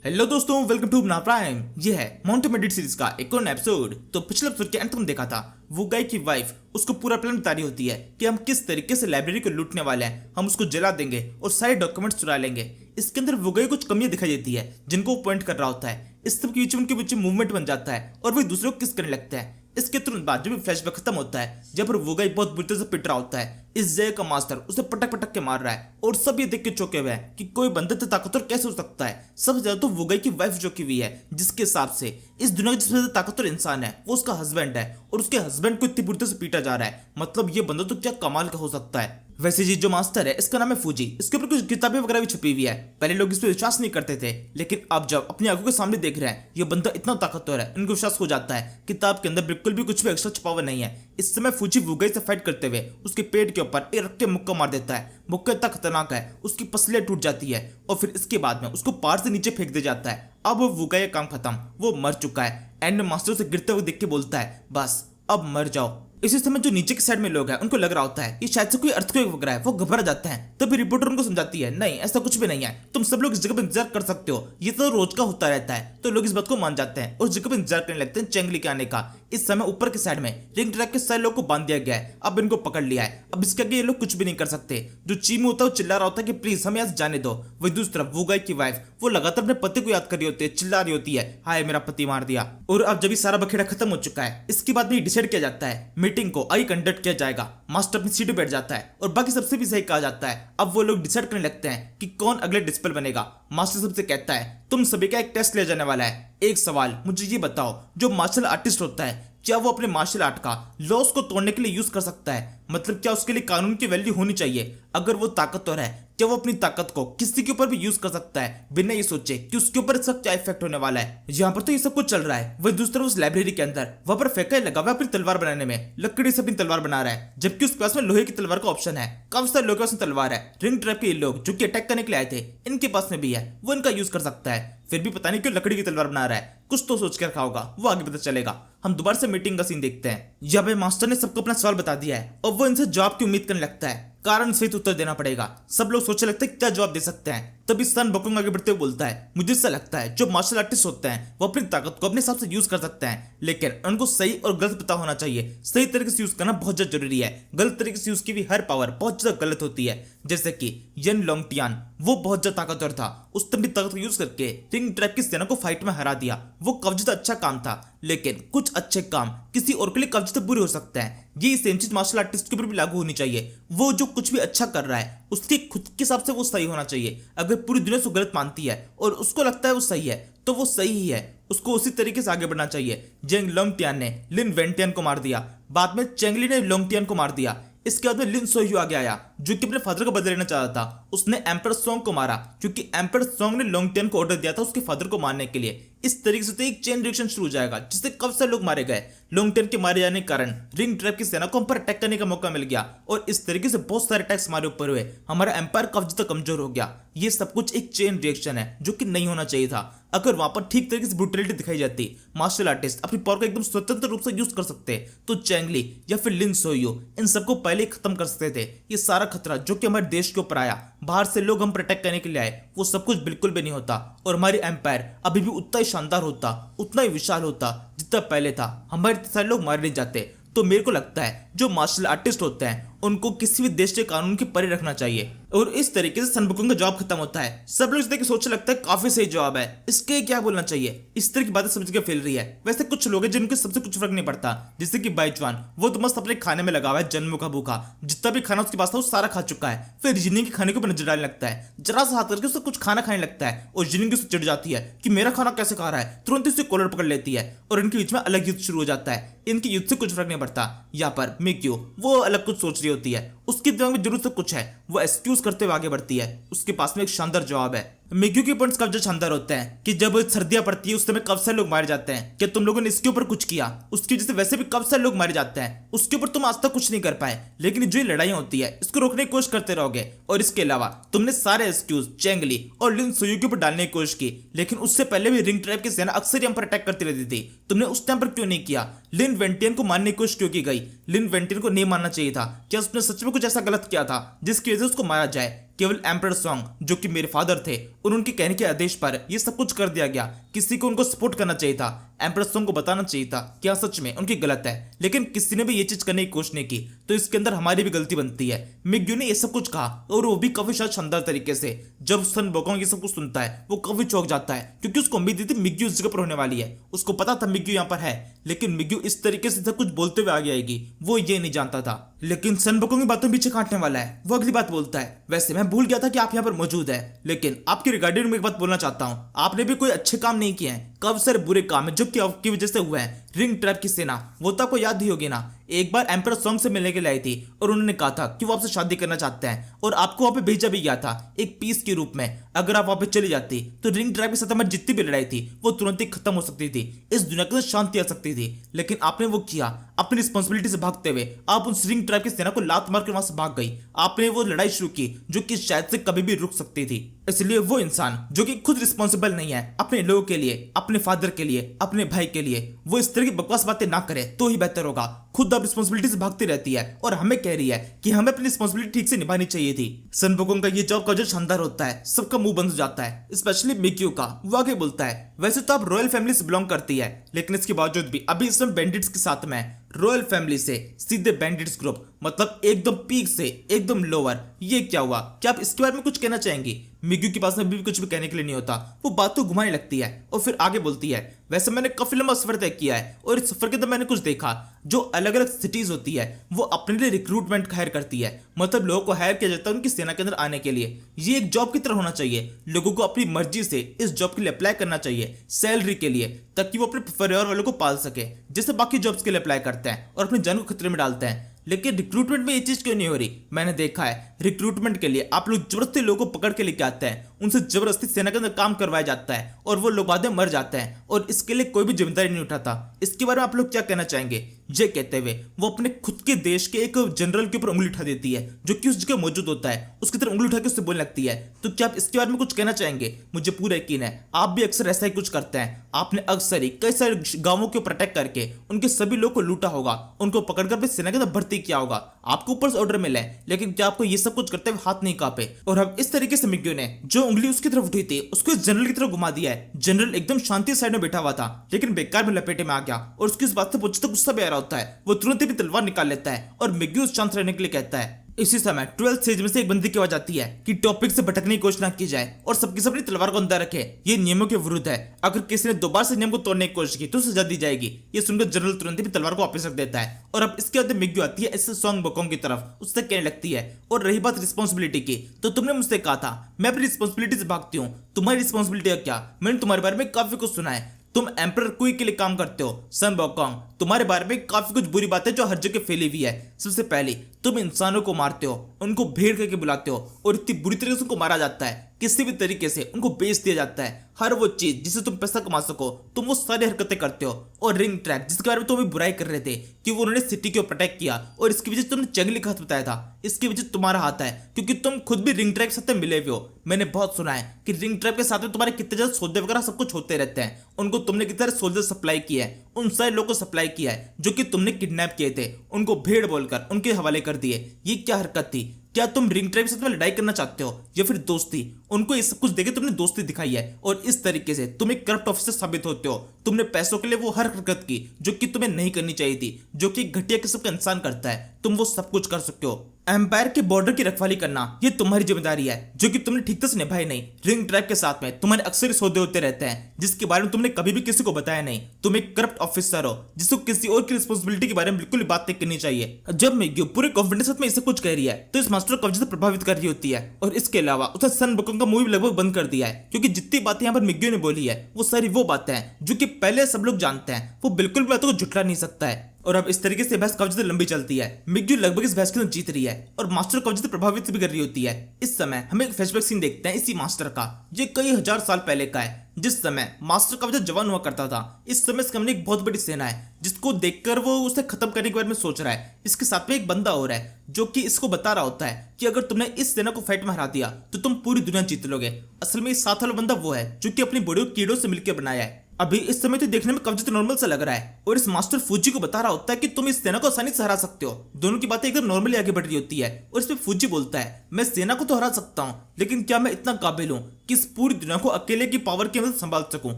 Hello दोस्तों, welcome to अपना prime. ये है माउंट मेडिट सीरीज का एक और एपिसोड। तो पिछले एपिसोड के अंत में देखा था वो गाय की वाइफ उसको पूरा प्लान बता रही होती है कि हम किस तरीके से लाइब्रेरी को लूटने वाले हैं। हम उसको जला देंगे और सारे डॉक्यूमेंट्स चुरा लेंगे। इसके अंदर वो गाय कुछ कमियां दिखाई देती है जिनको वो पॉइंट कर रहा होता है। इस सब के बीच में उनके बीच मूवमेंट बन जाता है और वो दूसरे को किस करने लगता है। इसके तुरंत बाद जब फ्लैशबैक खत्म होता है, जब पर वो गाय बहुत बुरी तरह से पिट रहा होता है। इस जय का मास्टर उसे पटक पटक के मार रहा है और सब ये देख के चौंके हुए हैं कि कोई बंदा इतना ताकतवर कैसे हो सकता है। सबसे ज्यादा तो वो गाय की वाइफ चौंकी हुई है, जिसके हिसाब से इस दुनिया का सबसे ज्यादा ताकतवर इंसान है वो उसका हस्बैंड है और उसके हस्बैंड को इतनी बुरी तरह से पीटा जा रहा है। मतलब ये बंदा तो क्या कमाल का हो सकता है। वैसे जी जो मास्टर है इसका नाम है फूजी। इसके ऊपर कुछ किताबें वगैरह भी छुपी हुई है। पहले लोग इस पर विश्वास नहीं करते थे, लेकिन अब जब अपनी आंखों के सामने देख रहे हैं ये बंदा इतना ताकतवर है, इनको विश्वास हो जाता है किताब के अंदर बिल्कुल भी कुछ भी एक्स्ट्रा छुपा हुआ नहीं है। इस समय फूजी वुगाई से फाइट करते हुए उसके पेट के ऊपर एक रख के मुक्का मार देता है। मुक्का इतना खतरनाक है उसकी पसलियां टूट जाती है और फिर इसके बाद में उसको पहाड़ से नीचे फेंक दिया जाता है। अब वुगाई का काम खत्म, वो मर चुका है। एंड में मास्टर से गिरते हुए देख के बोलता है बस अब मर जाओ। इसी समय जो नीचे की साइड में लोग हैं उनको लग रहा होता है ये शायद से कोई अर्थक्वेक वगैरह है। वो घबरा जाते हैं। तभी रिपोर्टर उनको समझाती है नहीं ऐसा कुछ भी नहीं है, तुम सब लोग इस जगह पर इंतजार कर सकते हो, ये तो रोज का होता रहता है। तो लोग इस बात को मान जाते हैं और उस जगह पर इंतजार करने लगते हैं चेंगली के आने का। इस समय ऊपर के साइड में रिंग ट्रैक के सारे लोग को बांध दिया गया है। अब इनको पकड़ लिया है। अब इसके आगे ये लोग कुछ भी नहीं कर सकते। जो चीमू होता है वो चिल्ला रहा होता है कि प्लीज हमें यहाँ से जाने दो। वही दूसरी तरफ वो गाय की वाइफ वो लगातार अपने पति को याद कर रही होती है, चिल्ला रही होती है हाय मेरा पति मार दिया। और अब जब सारा बखेड़ा खत्म हो चुका है, इसके बाद भी डिसाइड किया जाता है मीटिंग को आई कंडक्ट किया जाएगा। मास्टर अपनी सीट बैठ जाता है और बाकी सबसे भी सही कहा जाता है। अब वो लोग डिसाइड करने लगते हैं कि कौन अगले डिस्पल बनेगा। मास्टर सबसे कहता है तुम सभी का एक टेस्ट लिया जाने वाला है। एक सवाल मुझे ये बताओ, जो मार्शल आर्टिस्ट होता है क्या वो अपने मार्शल आर्ट का लॉस को तोड़ने के लिए यूज कर सकता है? मतलब क्या उसके लिए कानून की वैल्यू होनी चाहिए? अगर वो ताकतवर है क्या वो अपनी ताकत को किसी के ऊपर भी यूज कर सकता है बिना ये सोचे कि उसके ऊपर इसका क्या इफेक्ट होने वाला है? यहाँ पर तो ये सब कुछ चल रहा है। वही दूसरी तरफ उस लाइब्रेरी के अंदर वहां पर फेंका लगा हुआ अपनी तलवार बनाने में, लकड़ी से अपनी तलवार बना रहा है, जबकि उसके पास में लोहे की तलवार का ऑप्शन है। काफी सारे लोगों के पास में तलवार है। रिंग ट्रैप के लोग जो कि अटैक करने के लिए आए थे इनके पास में भी है, वो इनका यूज कर सकता है। फिर भी पता नहीं क्यों लकड़ी की तलवार बना रहा है। कुछ तो सोच के रखा होगा, वो आगे पता चलेगा। हम दोबारा से मीटिंग का सीन देखते हैं। यहाँ पे मास्टर ने सबको अपना सवाल बता दिया है और वो इनसे जवाब की उम्मीद करने लगता है। कारण सहित उत्तर देना पड़ेगा। सब लोग सोचने लगते हैं क्या जवाब दे सकते हैं। तभी सन बकुंग आगे बढ़ते हुए बोलता है मुझे ऐसा लगता है जो मार्शल आर्टिस्ट होते हैं वो अपनी ताकत को अपने हिसाब से यूज कर सकते हैं, लेकिन उनको सही और गलत पता होना चाहिए। सही तरीके से यूज करना बहुत ज्यादा जरूरी है। गलत तरीके से यूज की भी हर पावर बहुत ज्यादा गलत होती है। जैसे कि यन लोंगटियान वो बहुत ज्यादा ताकतवर था, उसने अपनी ताकत को यूज करके रिंग ट्रैप की सेना को फाइट में हरा दिया। वो काफी ज्यादा अच्छा काम था, लेकिन कुछ अच्छे काम किसी और के लिए काफी ज्यादा बुरे हो सकते हैं। ये सेम चीज मार्शल आर्टिस्ट के ऊपर भी लागू होनी चाहिए। वो जो कुछ भी अच्छा कर रहा है उसके खुद के हिसाब से वो सही होना चाहिए। अगर पूरी दुनिया उसको गलत मानती है और उसको लगता है वो सही है तो वो सही ही है, उसको उसी तरीके से आगे बढ़ना चाहिए। जेंग लोंगटियान ने लिन वेंटियन को मार दिया, बाद में चेंगली ने लोंगटियान को मार दिया। इसके बाद में लिन सोह्यू आगे आया जो कि अपने फादर का बदला लेना चाहता था। उसने एम्पर सोंग को मारा क्योंकि एम्पर सोंग ने लोंगटियान को ऑर्डर दिया था उसके फादर को मारने के लिए। इस तरीके से तो एक चेन रिएक्शन शुरू हो जाएगा जिससे कब से लोग मारे गए। लोंगटियान के मारे जाने के कारण रिंग ट्रैप की सेना को हम पर अटैक करने का मौका मिल गया और इस तरीके से बहुत सारे अटैक्स हमारे ऊपर हुए। हमारा एम्पायर काफी ज्यादा कमजोर हो गया। ये सब कुछ एक चेन रिएक्शन है जो कि नहीं होना चाहिए था। अगर वहां पर ठीक तरीके से ब्रूटलिटी दिखाई जाती, मार्शल आर्टिस्ट अपनी पावर को एकदम स्वतंत्र रूप से यूज कर सकते तो चेंगली या फिर लिन सोह्यू इन सबको पहले ही खत्म कर सकते थे। ये सारा खतरा जो कि हमारे देश के ऊपर आया, बाहर से लोग हम प्रोटेक्ट करने के लिए आए, वो सब कुछ बिल्कुल भी नहीं होता और हमारी एम्पायर अभी भी उतना ही शानदार होता, उतना ही विशाल होता जितना पहले था। हमारे सारे लोग मारे नहीं जाते। तो मेरे को लगता है जो मार्शल आर्टिस्ट होते हैं उनको किसी भी देश के कानून के परे रखना चाहिए। और इस तरीके से सन बकुंग का जवाब खत्म होता है। सब लोग इस तरह सोचने लगता है काफी सही जवाब है, इसके क्या बोलना चाहिए। इस तरह की बातें समझ के फैल रही है। वैसे कुछ लोग हैं जिनके सबसे कुछ फर्क नहीं पड़ता, जैसे कि बाइचुआन वो तो मस्त अपने खाने में लगा हुआ है, जन्मों का भूखा, जितना भी खाना उसके पास था वो सारा खा चुका है। फिर जिनिंग के खाने को नजर डालने लगता है, जरा सा हाथ करके उससे कुछ खाना खाने लगता है और जिनिंग उससे चिढ़ जाती है कि मेरा खाना कैसे खा रहा है। तुरंत उससे कॉलर पकड़ लेती है और इनके बीच में अलग युद्ध शुरू हो जाता है। इनके युद्ध से कुछ फर्क नहीं पड़ता। यहाँ पर मिक्यू वो अलग कुछ सोच रही होती है, उसके दिमाग में जरूर से कुछ है। वो एक्सक्यूज करते हुए आगे बढ़ती है। उसके पास में एक शानदार जवाब है। मिग्यू के पॉइंट्स काफी शानदार होते हैं कि जब सर्दियां पड़ती है उस समय कब से लोग मारे जाते हैं, क्या तुम लोगों ने इसके ऊपर कुछ किया? उसकी वजह से वैसे भी कब से लोग मारे जाते हैं, उसके ऊपर तुम आज तक कुछ नहीं कर पाए। लेकिन जो लड़ाई होती है इसको रोकने की कोशिश करते रहोगे। और इसके अलावा तुमने सारे एक्सक्यूज चेंगली और लिन सोह्यू के ऊपर डालने की कोशिश की, लेकिन उससे पहले भी रिंग ट्रैप की सेना अक्सर हम पर अटैक करती रहती थी। तुमने उस टाइम पर क्यों नहीं किया? लिन वेंटियन को मारने की कोशिश क्यों की गई? लिन वेंटियन को नहीं मारना चाहिए था। क्या उसने सच में कुछ ऐसा गलत किया था जिसकी वजह से उसको मारा जाए? केवल एम्परर सॉन्ग जो कि मेरे फादर थे और उनके कहने के आदेश पर ये सब कुछ कर दिया गया। किसी को उनको सपोर्ट करना चाहिए था, एम्परर सॉन्ग को बताना चाहिए था कि हाँ सच में उनकी गलत है, लेकिन किसी ने भी ये चीज करने की कोशिश नहीं की, तो इसके अंदर हमारी भी गलती बनती है। मिग्यू ने ये सब कुछ कहा और वो भी काफी शानदार तरीके से। जब सन बोकोंग ये सब कुछ सुनता है वो काफी चौंक जाता है, क्योंकि उसको उम्मीद थी मिग्यू इस जगह पर होने वाली है। उसको पता था मिग्यू यहाँ पर है, लेकिन मिग्यू इस तरीके से सब कुछ बोलते हुए आगे आएगी वो ये नहीं जानता था। लेकिन सन बोकोंग की बातों पीछे काटने वाला है। वो अगली बात बोलता है, वैसे मैं भूल गया था कि आप यहाँ पर मौजूद है, लेकिन आपके रिगार्डिंग में एक बात बोलना चाहता हूँ। आपने भी कोई अच्छे काम नहीं किए हैं, काफी सारे बुरे काम है जो कि आपकी वजह से हुए हैं। रिंग ट्रैप की सेना, वो तो आपको याद ही होगी ना, एक बार एम्परर सॉन्ग से मिलने के लिए आई थी और उन्होंने कहा था कि वो आपसे शादी करना चाहते हैं और आपको वहां पे भेजा भी गया था एक पीस के रूप में। अगर आप वहां पे चली जाती तो रिंग ट्रैप के साथ हमारी जितनी भी लड़ाई थी वो तुरंत ही खत्म हो सकती थी, इस दुनिया के अंदर शांति आ सकती थी। लेकिन आपने वो किया, अपनी रिस्पॉन्सिबिलिटी से भागते हुए आप उस रिंग ट्रैप की सेना को लात मार कर वहां से भाग गई। आपने वो लड़ाई शुरू की जो कि शायद से कभी भी रुक सकती थी। इसलिए वो इंसान जो कि खुद रिस्पॉन्सिबल नहीं है अपने लोगों के लिए, अपने फादर के लिए, अपने भाई के लिए, वो इस तरह की बकवास बातें ना करे तो ही बेहतर होगा। खुद अब रिस्पॉन्सिबिलिटी से भागती रहती है और हमें कह रही है कि हमें अपनी रिस्पॉन्सिबिलिटी ठीक से निभानी चाहिए थी। सन बोकोंग का ये जॉब का जो शानदार होता है, सबका मुंह बंद हो जाता है, स्पेशली मिग्यू का। वो आगे बोलता है, वैसे तो आप रॉयल फैमिली से बिलोंग करती है, लेकिन इसके बावजूद भी अभी इसमें बैंडिट्स के साथ में रॉयल फैमिली से सीधे बैंडिट्स ग्रुप, मतलब एकदम पीक से एकदम लोअर। ये क्या हुआ? क्या आप इसके बारे में कुछ कहना चाहेंगी? मिग्यू के पास में भी कुछ भी कहने के लिए नहीं होता, वो बात तो घुमाने लगती है और फिर आगे बोलती है, वैसे मैंने काफी लंबा सफर तय किया है और इस सफर के अंदर मैंने कुछ देखा। जो अलग अलग सिटीज होती है वो अपने लिए रिक्रूटमेंट हायर करती है, मतलब लोगों को हायर किया जाता है उनकी सेना के अंदर आने के लिए। ये एक जॉब की तरह होना चाहिए, लोगों को अपनी मर्जी से इस जॉब के लिए अप्लाई करना चाहिए सैलरी के लिए, ताकि वो अपने परिवार वालों को पाल सके, जैसे बाकी जॉब्स के लिए अप्लाई करते हैं और अपनी जान को खतरे में डालते हैं। लेकिन रिक्रूटमेंट में ये चीज क्यों नहीं हो रही? मैंने देखा है रिक्रूटमेंट के लिए आप लोग जबरदस्ती लोगों को पकड़ के लेके आते हैं, उनसे जबरदस्ती सेना के अंदर काम करवाया जाता है और वो लोग बाद में मर जाते हैं और इसके लिए कोई भी जिम्मेदारी नहीं उठाता। इसके बारे में आप लोग क्या कहना चाहेंगे? ये कहते हुए वो अपने खुद के देश के एक जनरल के ऊपर उंगली उठा देती है जो कि उस जगह मौजूद होता है, उसकी तरफ उंगली उठा के उससे बोलने लगती है, तो क्या आप इसके बारे में कुछ कहना चाहेंगे? मुझे पूरा यकीन है आप भी अक्सर ऐसा ही कुछ करते हैं। आपने अक्सर ही कई सारे गांवों के ऊपर अटैक करके उनके सभी लोगों को लूटा होगा, उनको पकड़कर भी सेना के अंदर भर्ती किया होगा, आपको ऊपर से ऑर्डर मिले, लेकिन क्या आपको ये सब कुछ करते हुए हाथ नहीं कांपे? और अब इस तरीके से मिग्यू ने जो उंगली उसकी तरफ उठी थी उसको इस जनरल की तरफ घुमा दिया है। जनरल एकदम शांति साइड में बैठा हुआ था, लेकिन बेकार में लपेटे में आ गया और उसकी इस बात से मुझे तो गुस्सा भी आ रहा होता है। वो तुरंत ही तलवार निकाल लेता है और मिग्यू शांत रहने के लिए कहता है। इसी समय 12th स्टेज में से एक बंदी की आवाज आती है कि टॉपिक से भटकने की कोशिश ना की जाए और सबकी सब अपनी तलवार को अंदर रखे, ये नियमों के विरुद्ध है। अगर किसी ने दोबारा से नियम को तोड़ने की कोशिश की तो सजा दी जाएगी। ये सुनकर जनरल तुरंत ही तलवार को वापस रख देता है और अब इसके बाद मिग्यू आती है इस सॉन्ग बोकोंग की तरफ, उससे कहने लगती है, और रही बात रिस्पॉन्सिबिलिटी की, तो तुमने मुझसे कहा था मैं अपनी रिस्पॉन्सिबिलिटी से भागती हूँ, तुम्हारी रिस्पॉन्सिबिलिटी है क्या? मैंने तुम्हारे बारे में काफी कुछ सुना है, तुम एम्परर कुई के लिए काम करते हो। सन बोकोंग, तुम्हारे बारे में काफी कुछ बुरी बातें जो हर जगह फैली हुई है। सबसे पहले तुम इंसानों को मारते हो, उनको भेड़ करके बुलाते हो और इतनी बुरी तरीके से उनको मारा जाता है, किसी भी तरीके से उनको बेच दिया जाता है। हर वो चीज जिससे तुम पैसा कमा सको तुम वो सारी हरकतें करते हो। और रिंग ट्रैप जिसके बारे में तुम अभी बुराई कर रहे थे कि वो उन्होंने सिटी के ऊपर अटैक किया और इसकी वजह से तुमने जंगली का हाथ बताया था, इसकी वजह से तुम्हारा हाथ है क्योंकि तुम खुद भी रिंग ट्रैप के साथ मिले हुए हो। मैंने बहुत सुना है कि रिंग ट्रैप के साथ में तुम्हारे कितने ज्यादा सौदे वगैरह सब कुछ होते रहते हैं, उनको तुमने कितने सारे सोल्जर सप्लाई किया है, उन सारे लोगों को सप्लाई किया है जो कि तुमने किडनैप किए थे, उनको भेड़ बोलकर उनके हवाले कर दिए। ये क्या हरकत थी? क्या तुम रिंग ट्रैप के साथ में लड़ाई करना चाहते हो या फिर दोस्ती? उनको ये सब कुछ देके तुमने दोस्ती दिखाई है और इस तरीके से तुम एक करप्ट ऑफिसर साबित होते हो। तुमने पैसों के लिए वो हर हरकत की जो कि तुम्हें नहीं करनी चाहिए थी, जो कि घटिया किस्म का इंसान करता है, तुम वो सब कुछ कर सकते हो। एम्पायर के बॉर्डर की रखवाली करना ये तुम्हारी जिम्मेदारी है जो कि तुमने ठीक से निभाई नहीं। रिंग ट्रैप के साथ में तुम्हारे अक्सर सौदे होते रहते हैं जिसके बारे में तुमने कभी भी किसी को बताया नहीं। तुम एक करप्ट ऑफिसर हो जिसको किसी और की रिस्पॉन्सिबिलिटी के बारे में बिल्कुल बात नहीं करनी चाहिए। जब मिग्यू पूरे कॉन्फिडेंस में इसे कुछ कह रही है तो इस मास्टर को काफी ज्यादा प्रभावित कर रही होती है और इसके अलावा उसने सन बोकोंग का मूवी लगभग बंद कर दिया है क्योंकि जितनी बातें यहाँ पर मिग्यू ने बोली है वो सारी वो बातें हैं जो कि पहले सब लोग जानते हैं, वो बिल्कुल भी बातों को झुठला नहीं सकता है। और अब इस तरीके से बहस काफी ज्यादा लंबी चलती है। मिग्यू लगभग इस बहस के अंदर जीत रही है और मास्टर काफी ज्यादा प्रभावित भी कर रही होती है। इस समय हम एक फ्लैशबैक सीन देखते हैं इसी मास्टर का, जो कई हजार साल पहले का है, जिस समय मास्टर काफी ज्यादा जवान हुआ करता था। इस समय इसके सामने एक बहुत बड़ी सेना है जिसको देखकर वो उसे खत्म करने के बारे में सोच रहा है। इसके साथ में एक बंदा और है जो कि इसको बता रहा होता है कि अगर तुमने इस सेना को फाइट में हरा दिया तो तुम पूरी दुनिया जीत लोगे। असल में इस साथ वाला बंदा वो है जो कि अपनी बॉडी को कीड़ों से मिलकर बनाया है। अभी इस समय तो देखने में काफी नॉर्मल सा लग रहा है और इस मास्टर फूजी को बता रहा होता है कि तुम इस सेना को आसानी से हरा सकते हो। दोनों की बातें एकदम नॉर्मली आगे बढ़ रही होती है और इसमें फूजी बोलता है मैं सेना को तो हरा सकता हूँ, लेकिन क्या मैं इतना काबिल हूँ कि इस पूरी दुनिया को अकेले की पावर की मदद संभाल सकूं?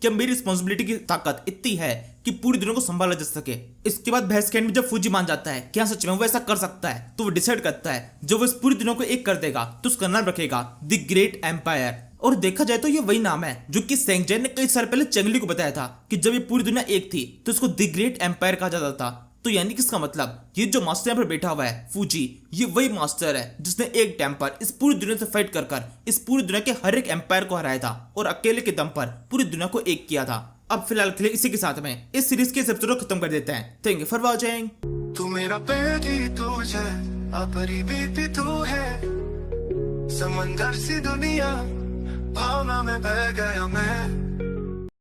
क्या मेरी रिस्पॉन्सिबिलिटी की ताकत इतनी है कि पूरी दुनिया को संभाला जा सके? इसके बाद बहस के एंड में जब फूजी मान जाता है क्या सच में वो ऐसा कर सकता है, तो वो डिसाइड करता है जब वो इस पूरी दुनिया को एक कर देगा तो उसका नाम रखेगा द ग्रेट एम्पायर। और देखा जाए तो ये वही नाम है जो कि सेंगजेन ने कई साल पहले चेंगली को बताया था कि जब ये पूरी दुनिया एक थी तो इसको द ग्रेट एम्पायर कहा जाता था। तो यानी कि इसका मतलब ये जो मास्टर यहाँ पर बैठा हुआ है फूजी, ये वही मास्टर है जिसने एक टाइम पर इस पूरी दुनिया से फाइट कर कर इस पूरी दुनिया के हर एक एम्पायर को हराया था और अकेले के दम पर पूरी दुनिया को एक किया था। अब फिलहाल के लिए इसी के साथ में इस सीरीज के एपिसोड को खत्म कर देते हैं। Thank you for watching. तू मेरा बेटी तू है, अपनी बीती तू है, समंदर सी दुनिया भावना में बह गया मैं।